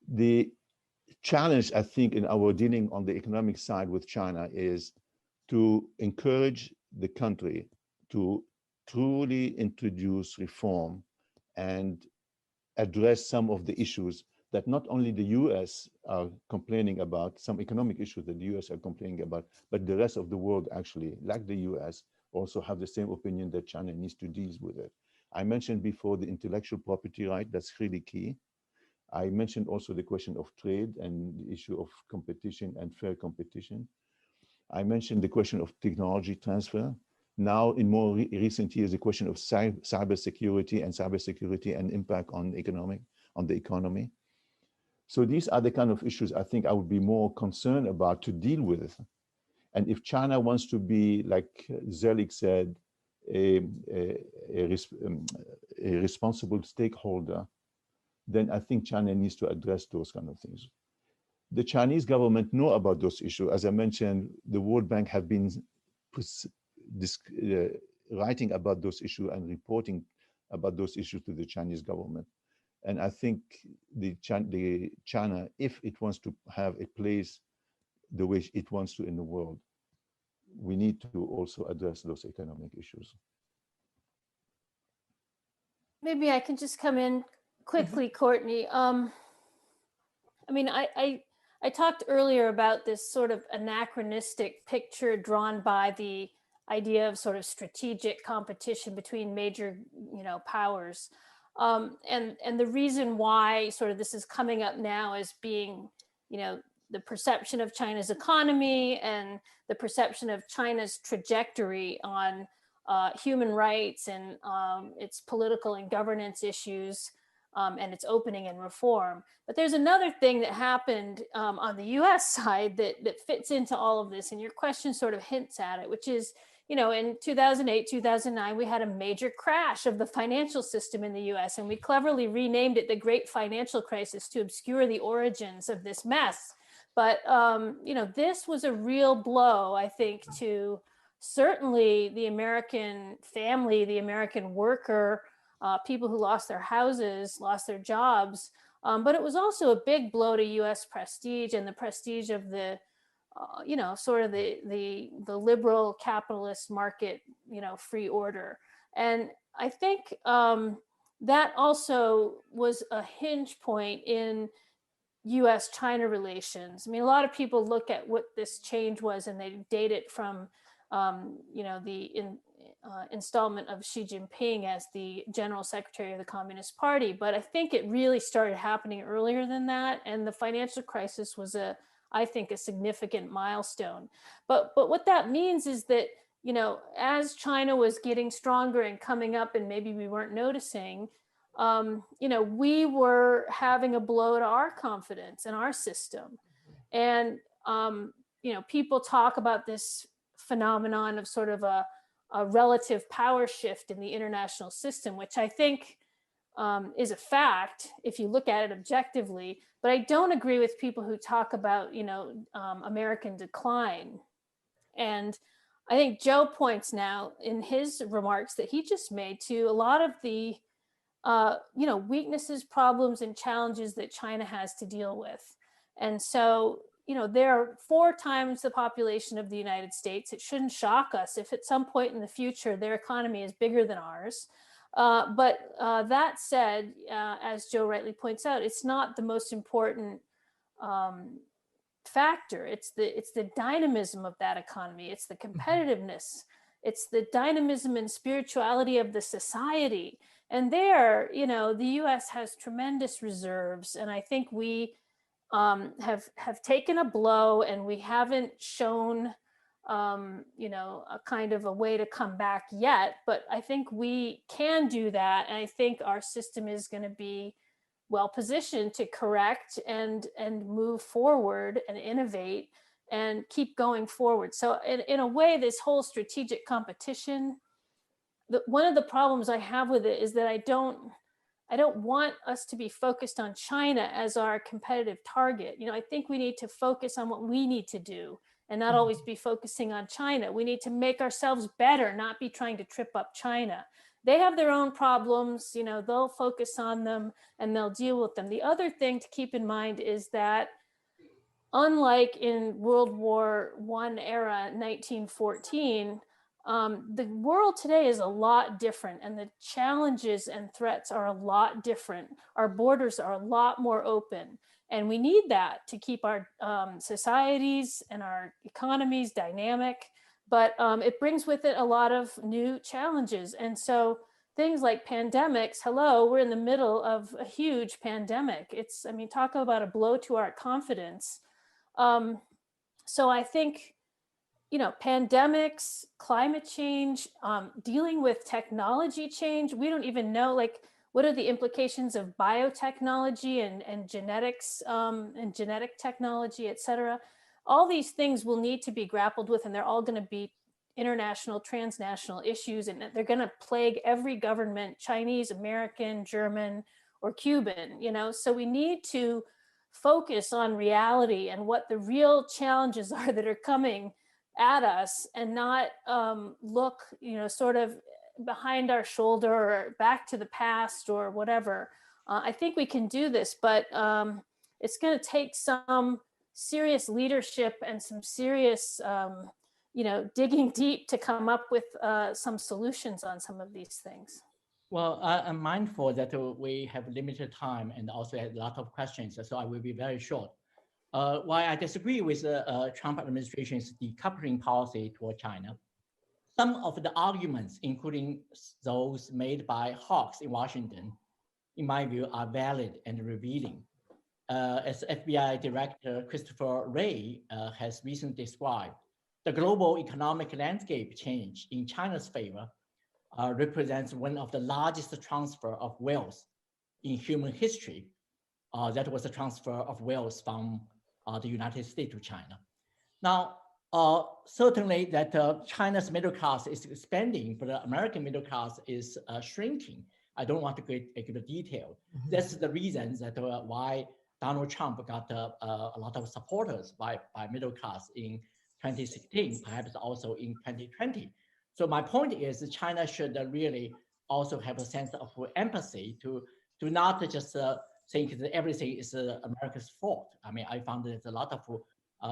The challenge, I think, in our dealing on the economic side with China is to encourage the country to truly introduce reform and address some of the issues that not only the US are complaining about, some economic issues that the US are complaining about, but the rest of the world actually, like the US, also have the same opinion that China needs to deal with it. I mentioned before the intellectual property right, that's really key. I mentioned also the question of trade and the issue of competition and fair competition. I mentioned the question of technology transfer. Now, in more recent years, the question of cybersecurity and impact on the economy. So these are the kind of issues I think I would be more concerned about to deal with. And if China wants to be, like Zelig said, a responsible stakeholder, then I think China needs to address those kind of things. The Chinese government know about those issues. As I mentioned, the World Bank have been writing about those issues and reporting about those issues to the Chinese government. And I think China, if it wants to have a place the way it wants to in the world, we need to also address those economic issues. Maybe I can just come in quickly, Courtney. I mean, I talked earlier about this sort of anachronistic picture drawn by the idea of sort of strategic competition between major, powers. And the reason why sort of this is coming up now as being, the perception of China's economy and the perception of China's trajectory on human rights and its political and governance issues and its opening and reform. But there's another thing that happened on the US side that fits into all of this, and your question sort of hints at it, which is, in 2008, 2009, we had a major crash of the financial system in the US, and we cleverly renamed it the Great Financial Crisis to obscure the origins of this mess. But, this was a real blow, I think, to certainly the American family, the American worker, people who lost their houses, lost their jobs. But it was also a big blow to U.S. prestige and the prestige of the, sort of the liberal capitalist market, free order. And I think that also was a hinge point in U.S. China relations. I mean, a lot of people look at what this change was and they date it from, the installment of Xi Jinping as the general secretary of the Communist Party. But I think it really started happening earlier than that. And the financial crisis was I think, a significant milestone. But what that means is that, as China was getting stronger and coming up and maybe we weren't noticing, we were having a blow to our confidence in our system. And, people talk about this phenomenon of sort of a relative power shift in the international system, which I think is a fact if you look at it objectively. But I don't agree with people who talk about, American decline. And I think Joe points now in his remarks that he just made to a lot of the weaknesses, problems, and challenges that China has to deal with. And so, they're 4 times the population of the United States. It shouldn't shock us if at some point in the future their economy is bigger than ours. But that said, as Joe rightly points out, it's not the most important factor. It's the dynamism of that economy. It's the competitiveness. It's the dynamism and spirituality of the society. And there, the U.S. has tremendous reserves. And I think we have taken a blow and we haven't shown, a kind of a way to come back yet. But I think we can do that. And I think our system is going to be well positioned to correct and move forward and innovate and keep going forward. So in a way, this whole strategic competition, one of the problems I have with it is that I don't want us to be focused on China as our competitive target. I think we need to focus on what we need to do and not always be focusing on China. We need to make ourselves better, not be trying to trip up China. They have their own problems, they'll focus on them and they'll deal with them. The other thing to keep in mind is that unlike in World War I era, 1914, the world today is a lot different and the challenges and threats are a lot different. Our borders are a lot more open and we need that to keep our societies and our economies dynamic. But it brings with it a lot of new challenges. And so things like pandemics, we're in the middle of a huge pandemic. Talk about a blow to our confidence. So I think, pandemics, climate change, dealing with technology change, we don't even know, what are the implications of biotechnology and genetics and genetic technology, et cetera. All these things will need to be grappled with, and they're all going to be international, transnational issues, and they're going to plague every government, Chinese, American, German, or Cuban, So we need to focus on reality and what the real challenges are that are coming at us and not look, sort of behind our shoulder or back to the past or whatever. I think we can do this, but it's going to take some serious leadership and some serious, digging deep to come up with some solutions on some of these things. Well, I'm mindful that we have limited time and also a lot of questions, so I will be very short. While I disagree with the Trump administration's decoupling policy toward China, some of the arguments, including those made by hawks in Washington, in my view, are valid and revealing. As FBI Director Christopher Wray has recently described, the global economic landscape change in China's favor represents one of the largest transfer of wealth in human history. That was a transfer of wealth from the United States to China. Now, certainly that China's middle class is expanding, but the American middle class is shrinking. I don't want to go into detail. That's the reason that why Donald Trump got a lot of supporters by middle class in 2016, perhaps also in 2020. So my point is China should really also have a sense of empathy to not just think that everything is America's fault. I mean, I found that a lot of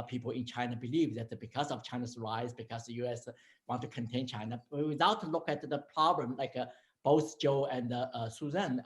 people in China believe that because of China's rise, because the U.S. want to contain China, without look at the problem like both Joe and Susan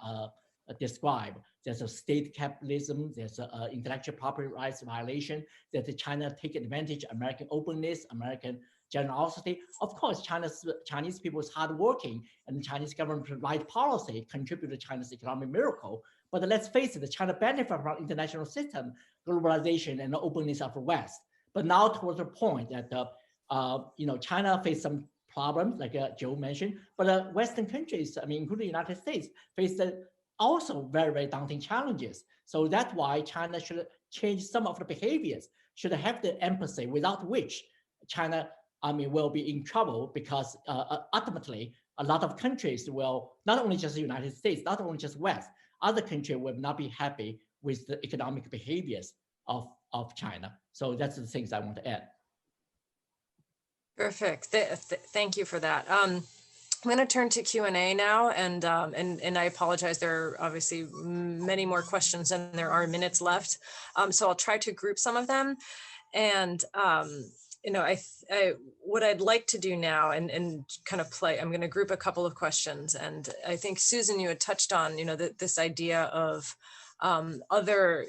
describe. There's a state capitalism, there's intellectual property rights violation, that China take advantage of American openness, American generosity. Of course, Chinese people is hardworking, and the Chinese government right policy contribute to China's economic miracle. But let's face it, China benefits from international system, globalization, and the openness of the West. But now towards the point that China face some problems, like Joe mentioned, but Western countries, I mean, including the United States, face also very, very daunting challenges. So that's why China should change some of the behaviors, should have the empathy, without which China, will be in trouble, because ultimately a lot of countries will, not only just the United States, not only just West, other countries will not be happy with the economic behaviors of China. So that's the things I want to add. Perfect. Thank you for that. I'm going to turn to Q&A now, and I apologize. There are obviously many more questions than there are minutes left, so I'll try to group some of them. And what I'd like to do now, and kind of play, I'm going to group a couple of questions, and I think Susan, you had touched on, this idea of other,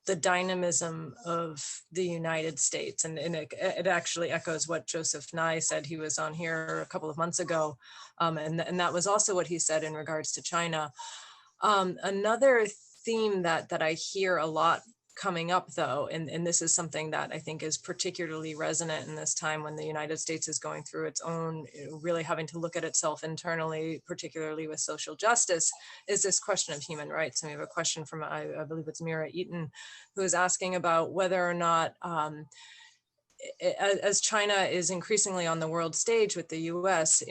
the dynamism of the United States. And it actually echoes what Joseph Nye said. He was on here a couple of months ago. And that was also what he said in regards to China. Another theme that I hear a lot coming up, though, and this is something that I think is particularly resonant in this time when the United States is going through its own, really having to look at itself internally, particularly with social justice, is this question of human rights. And we have a question from, I believe it's Mira Eaton, who is asking about whether or not, as China is increasingly on the world stage with the US,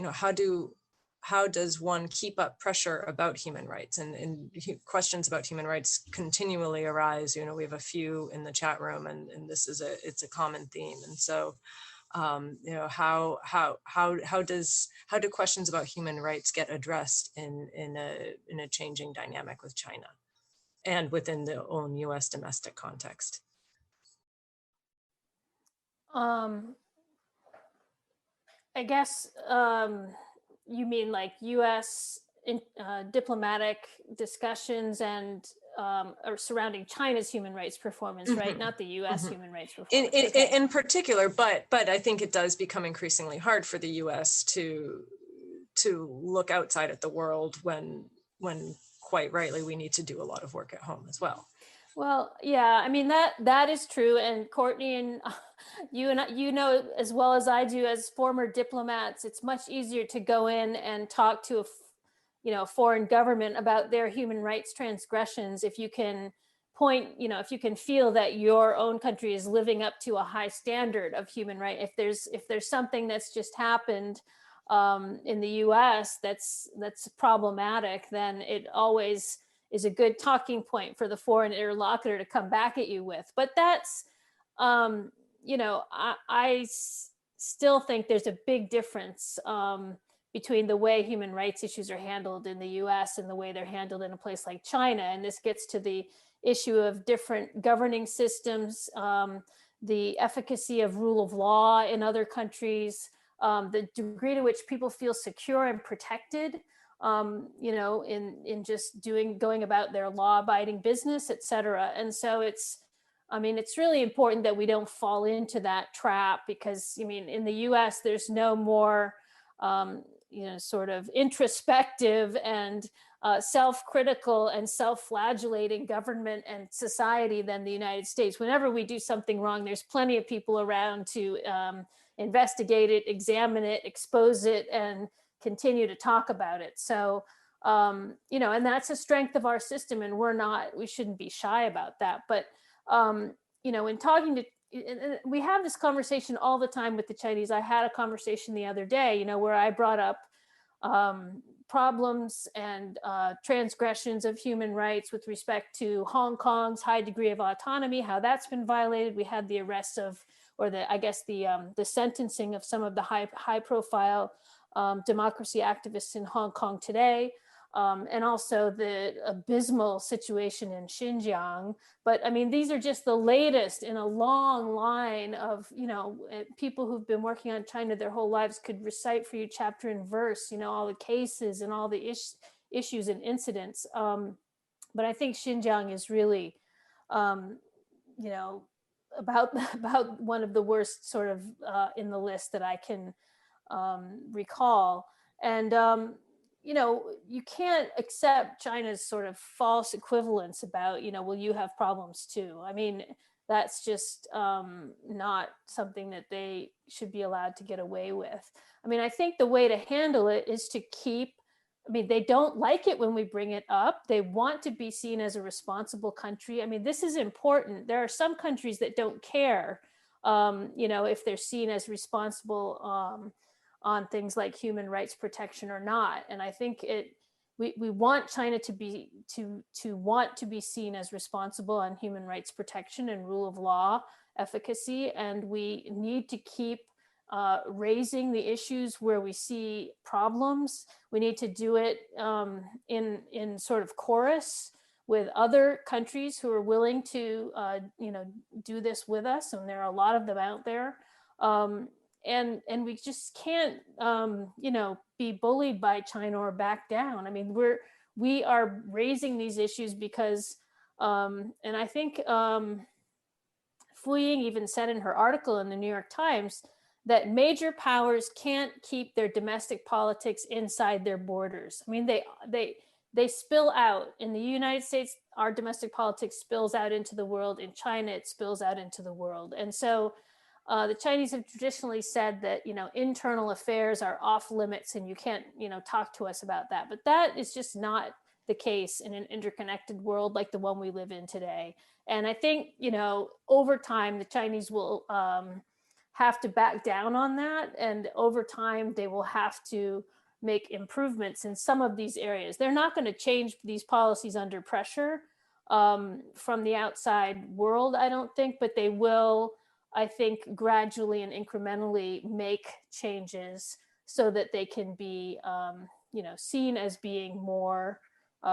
how does one keep up pressure about human rights? And questions about human rights continually arise. We have a few in the chat room, and this is it's a common theme. And so, how do questions about human rights get addressed in a changing dynamic with China and within the own U.S. domestic context? I guess. You mean like U.S. diplomatic discussions and or surrounding China's human rights performance, right? Not the U.S. human rights performance. In particular, but I think it does become increasingly hard for the U.S. to look outside at the world when quite rightly we need to do a lot of work at home as well. Well, yeah, I mean, that is true. And Courtney and you know as well as I do as former diplomats, it's much easier to go in and talk to a foreign government about their human rights transgressions if you can point, if you can feel that your own country is living up to a high standard of human right. If there's something that's just happened in the US that's problematic, then it always is a good talking point for the foreign interlocutor to come back at you with. But that's, I still think there's a big difference between the way human rights issues are handled in the US and the way they're handled in a place like China. And this gets to the issue of different governing systems, the efficacy of rule of law in other countries, the degree to which people feel secure and protected, in just going about their law-abiding business, et cetera. And so it's really important that we don't fall into that trap, because in the US, there's no more, sort of introspective and self-critical and self-flagellating government and society than the United States. Whenever we do something wrong, there's plenty of people around to investigate it, examine it, expose it, and continue to talk about it. So, and that's a strength of our system, and we shouldn't be shy about that. But, in talking to, we have this conversation all the time with the Chinese. I had a conversation the other day, where I brought up problems and transgressions of human rights with respect to Hong Kong's high degree of autonomy, how that's been violated. We had the arrest of, or the sentencing of some of the high profile democracy activists in Hong Kong today. And also the abysmal situation in Xinjiang. But I mean, these are just the latest in a long line of, people who've been working on China their whole lives could recite for you chapter and verse, all the cases and all the issues and incidents. But I think Xinjiang is really, about one of the worst sort of in the list that I can recall. And, you can't accept China's sort of false equivalence about, well, you have problems too. I mean, that's just not something that they should be allowed to get away with. I mean, I think the way to handle it is to they don't like it when we bring it up. They want to be seen as a responsible country. I mean, this is important. There are some countries that don't care, if they're seen as responsible on things like human rights protection or not. And I think we want China to want to be seen as responsible on human rights protection and rule of law efficacy. And we need to keep raising the issues where we see problems. We need to do it in sort of chorus with other countries who are willing to do this with us. And there are a lot of them out there. And we just can't, be bullied by China or back down. I mean, we are raising these issues because, and I think Fu Ying even said in her article in the New York Times that major powers can't keep their domestic politics inside their borders. I mean, they spill out. In the United States, our domestic politics spills out into the world. In China, it spills out into the world. And so the Chinese have traditionally said that, internal affairs are off limits and you can't, talk to us about that. But that is just not the case in an interconnected world like the one we live in today. And I think, over time, the Chinese will have to back down on that. And over time, they will have to make improvements in some of these areas. They're not going to change these policies under pressure from the outside world, I don't think, but they will, I think, gradually and incrementally make changes so that they can be, seen as being more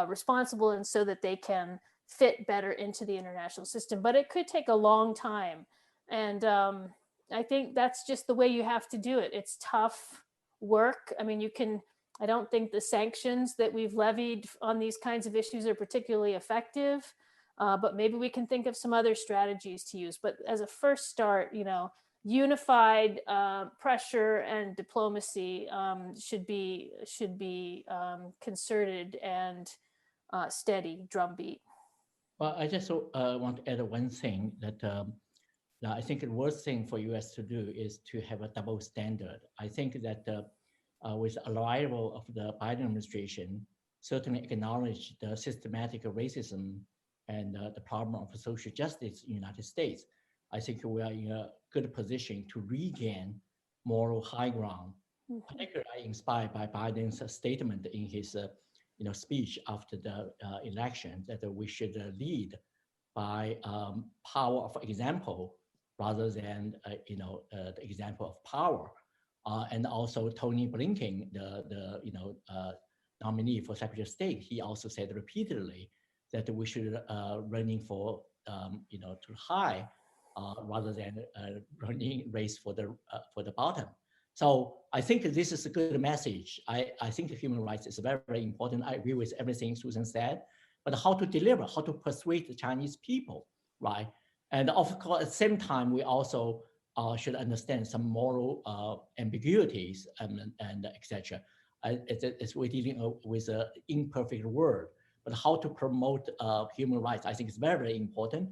responsible and so that they can fit better into the international system. But it could take a long time. And I think that's just the way you have to do it. It's tough work. I mean, I don't think the sanctions that we've levied on these kinds of issues are particularly effective. But maybe we can think of some other strategies to use. But as a first start, unified pressure and diplomacy should be concerted and steady drumbeat. Well, I just want to add one thing that I think the worst thing for U.S. to do is to have a double standard. I think that with the arrival of the Biden administration, certainly acknowledge the systematic racism and the problem of social justice in the United States. I think we are in a good position to regain moral high ground, particularly inspired by Biden's statement in his speech after the election that we should lead by power of example rather than the example of power. And also Tony Blinken, the nominee for Secretary of State, he also said repeatedly that we should running for to high rather than running race for the bottom. So I think this is a good message. I think human rights is very, very important. I agree with everything Susan said, but how to deliver, how to persuade the Chinese people, right? And of course, at the same time, we also should understand some moral ambiguities and etc. It's we're dealing with an imperfect world, but how to promote human rights, I think is very, very important.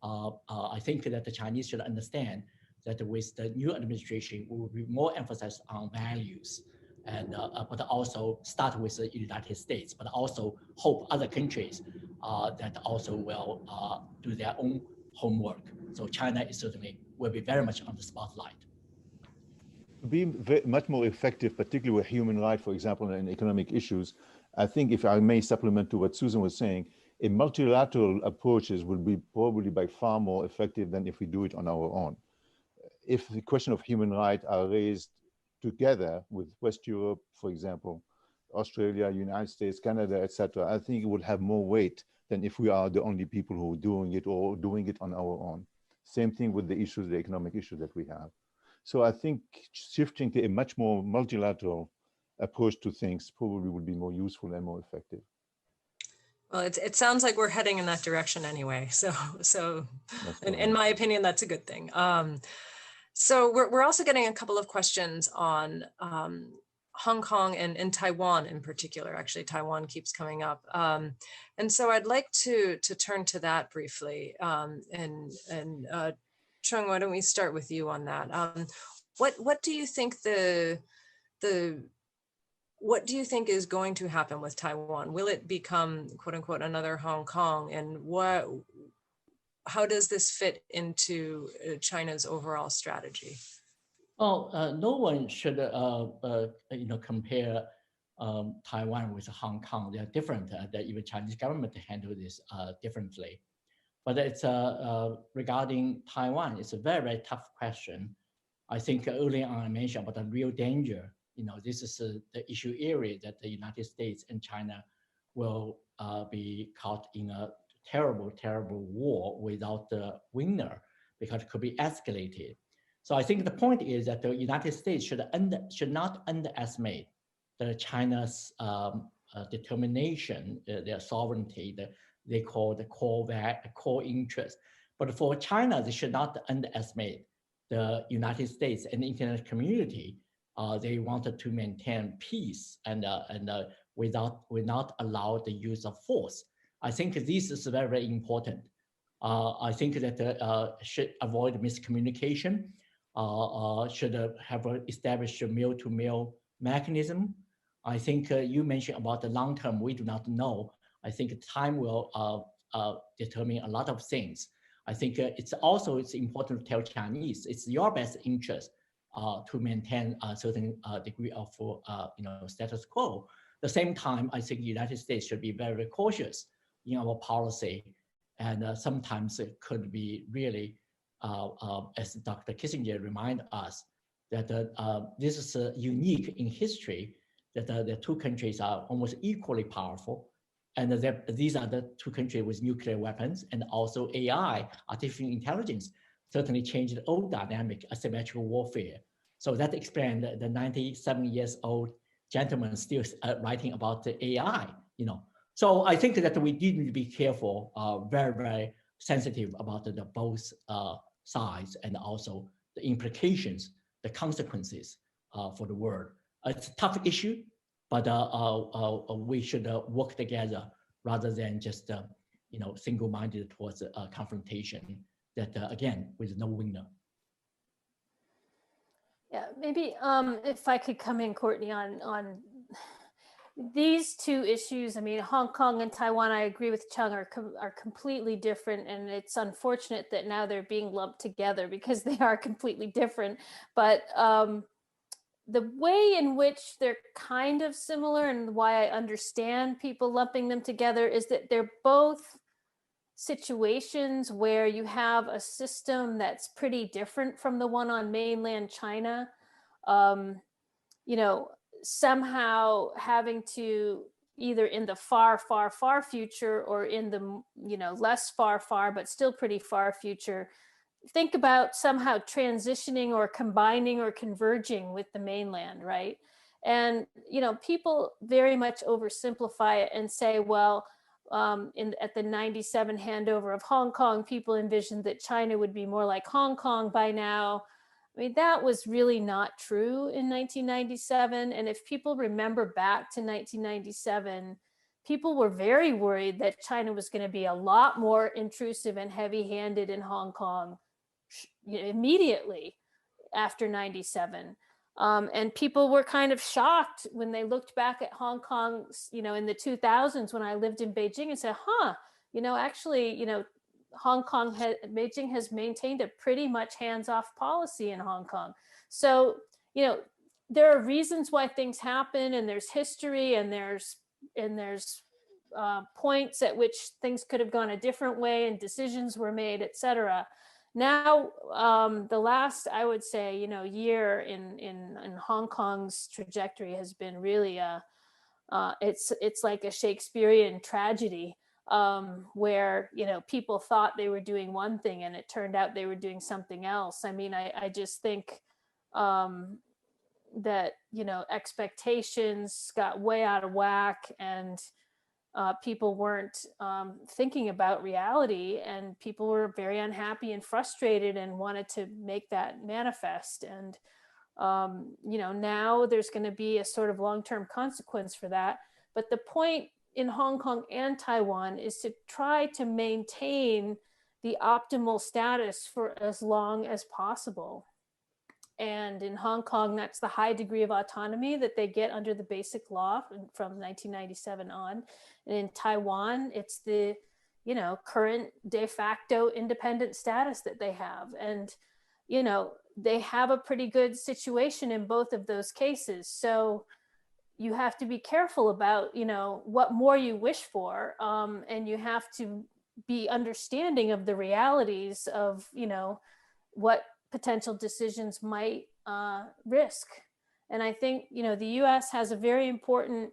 I think that the Chinese should understand that with the new administration, we will be more emphasis on values, and but also start with the United States, but also hope other countries that also will do their own homework. So China is certainly will be very much on the spotlight. To be much more effective, particularly with human rights, for example, and economic issues, I think if I may supplement to what Susan was saying, a multilateral approaches will be probably by far more effective than if we do it on our own. If the question of human rights are raised together with West Europe, for example, Australia, United States, Canada, etc., I think it will have more weight than if we are the only people who are doing it or doing it on our own. Same thing with the issues, the economic issues that we have. So I think shifting to a much more multilateral approach to things probably would be more useful and more effective. Well, it sounds like we're heading in that direction anyway. So in my opinion, that's a good thing. So we're also getting a couple of questions on Hong Kong and Taiwan in particular. Actually, Taiwan keeps coming up. And so I'd like to turn to that briefly. Cheng, why don't we start with you on that? What do you think what do you think is going to happen with Taiwan? Will it become, quote unquote, another Hong Kong? And how does this fit into China's overall strategy? Well, no one should compare Taiwan with Hong Kong. They are different. The even Chinese government handle this differently. But it's regarding Taiwan, it's a very, very tough question. I think earlier on I mentioned about the real danger. This is the issue area that the United States and China will be caught in a terrible, terrible war without the winner, because it could be escalated. So I think the point is that the United States should not underestimate China's determination, their sovereignty, they call the core interest. But for China, they should not underestimate the United States and the international community. They wanted to maintain peace and will not allow the use of force. I think this is very, very important. I think that should avoid miscommunication, should have established a mill-to-mill mechanism. I think you mentioned about the long term, we do not know. I think time will determine a lot of things. I think it's important to tell Chinese, it's your best interest to maintain a certain degree of status quo. At the same time, I think the United States should be very, very cautious in our policy, and sometimes it could be really, as Dr. Kissinger reminded us, that this is unique in history, that the two countries are almost equally powerful. And these are the two countries with nuclear weapons, and also AI, artificial intelligence, certainly changed the old dynamic, asymmetrical warfare. So that explains the 97-year-old gentleman still writing about the AI, So I think that we need to be careful, very, very sensitive about the both sides, and also the implications, the consequences for the world. It's a tough issue, but we should work together rather than just single-minded towards a confrontation that again with no winner. Yeah, maybe if I could come in, Courtney, on these two issues. I mean, Hong Kong and Taiwan, I agree with Cheng, are completely different, and it's unfortunate that now they're being lumped together because they are completely different. But the way in which they're kind of similar, and why I understand people lumping them together, is that they're both situations where you have a system that's pretty different from the one on mainland China. Somehow having to, either in the far, far, far future, or in the less far, but still pretty far future, think about somehow transitioning or combining or converging with the mainland, right? And people very much oversimplify it and say, well, at the 97 handover of Hong Kong, people envisioned that China would be more like Hong Kong by now. I mean, that was really not true in 1997. And if people remember back to 1997, people were very worried that China was going to be a lot more intrusive and heavy-handed in Hong Kong immediately after 97. And people were kind of shocked when they looked back at Hong Kong, in the 2000s when I lived in Beijing, and said, actually, Hong Kong, Beijing has maintained a pretty much hands-off policy in Hong Kong. So you know, there are reasons why things happen, and there's history, and there's points at which things could have gone a different way and decisions were made, etc. Now, the last, I would say, year in Hong Kong's trajectory has been really it's like a Shakespearean tragedy, where people thought they were doing one thing and it turned out they were doing something else. I mean, I just think that expectations got way out of whack, and people weren't thinking about reality, and people were very unhappy and frustrated and wanted to make that manifest. And now there's going to be a sort of long-term consequence for that. But the point in Hong Kong and Taiwan is to try to maintain the optimal status for as long as possible. And in Hong Kong, that's the high degree of autonomy that they get under the Basic Law from 1997 on. And in Taiwan, it's the, current de facto independent status that they have. And, they have a pretty good situation in both of those cases. So you have to be careful about, what more you wish for. And you have to be understanding of the realities of, what potential decisions might risk. And I think, the US has a very important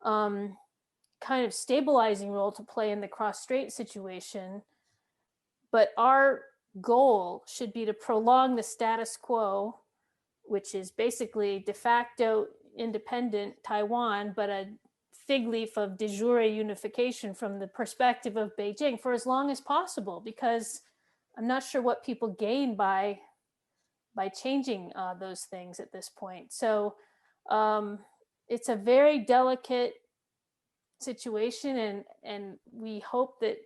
kind of stabilizing role to play in the cross-strait situation. But our goal should be to prolong the status quo, which is basically de facto independent Taiwan, but a fig leaf of de jure unification from the perspective of Beijing for as long as possible, because I'm not sure what people gain by changing those things at this point. So it's a very delicate situation, and we hope that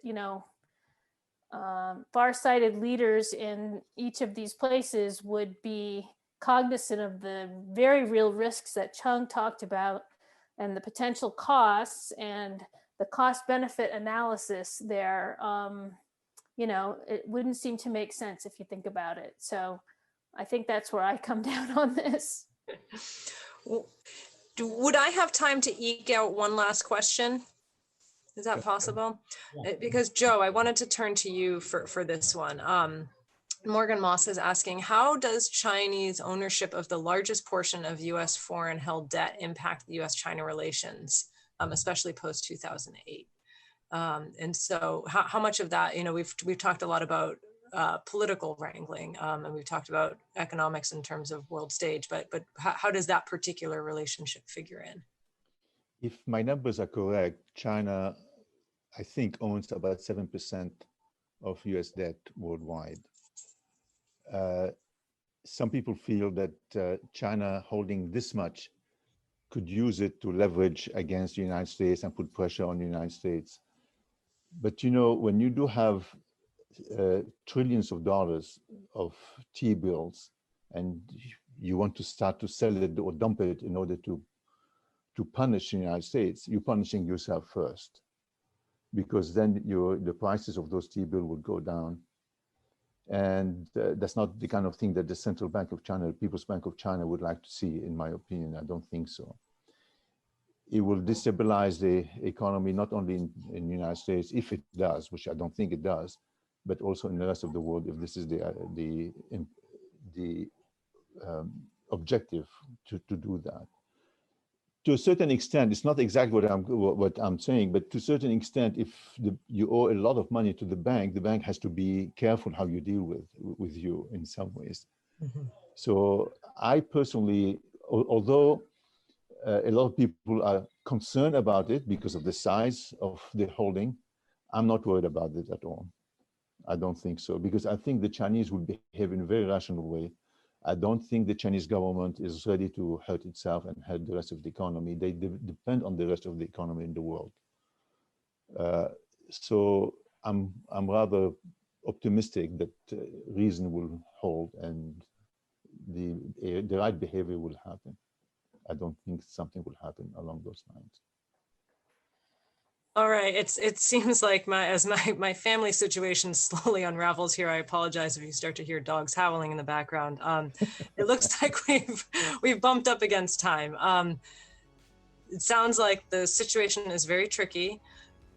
far-sighted leaders in each of these places would be cognizant of the very real risks that Cheng talked about, and the potential costs and the cost-benefit analysis there. It wouldn't seem to make sense if you think about it. So I think that's where I come down on this. Would I have time to eke out one last question? Is that possible? Yeah. Because Joe, I wanted to turn to you for this one. Morgan Moss is asking, how does Chinese ownership of the largest portion of U.S. foreign held debt impact the U.S. China relations, especially post 2008? And so how much of that, we've talked a lot about political wrangling, and we've talked about economics in terms of world stage, but how does that particular relationship figure in? If my numbers are correct, China, I think, owns about 7% of US debt worldwide. Some people feel that China holding this much could use it to leverage against the United States and put pressure on the United States. But when you do have trillions of dollars of T-bills and you want to start to sell it or dump it in order to punish the United States, you're punishing yourself first, because then the prices of those T-bills would go down. And that's not the kind of thing that the Central Bank of China, the People's Bank of China, would like to see, in my opinion. I don't think so. It will destabilize the economy, not only in the United States, if it does, which I don't think it does, but also in the rest of the world, if this is the objective to do that. To a certain extent, it's not exactly what I'm saying, but to a certain extent, if you owe a lot of money to the bank has to be careful how you deal with you in some ways. Mm-hmm. So I personally, although a lot of people are concerned about it because of the size of the holding, I'm not worried about it at all. I don't think so, because I think the Chinese will behave in a very rational way. I don't think the Chinese government is ready to hurt itself and hurt the rest of the economy. They depend on the rest of the economy in the world. So I'm rather optimistic that reason will hold and the right behavior will happen. I don't think something will happen along those lines. All right, it seems like my family situation slowly unravels here. I apologize if you start to hear dogs howling in the background. It looks like we've bumped up against time. It sounds like the situation is very tricky,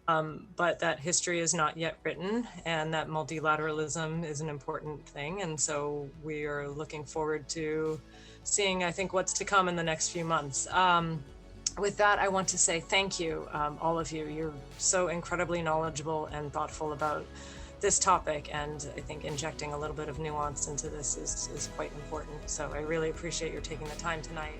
but that history is not yet written, and that multilateralism is an important thing. And so we are looking forward to seeing, I think, what's to come in the next few months. With that, I want to say thank you, all of you. You're so incredibly knowledgeable and thoughtful about this topic, and I think injecting a little bit of nuance into this is quite important. So I really appreciate your taking the time tonight.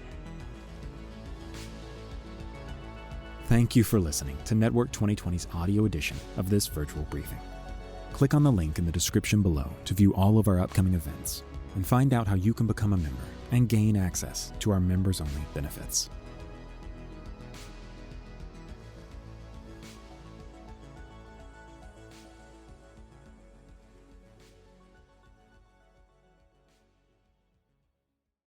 Thank you for listening to Network 2020's audio edition of this virtual briefing. Click on the link in the description below to view all of our upcoming events and find out how you can become a member and gain access to our members-only benefits.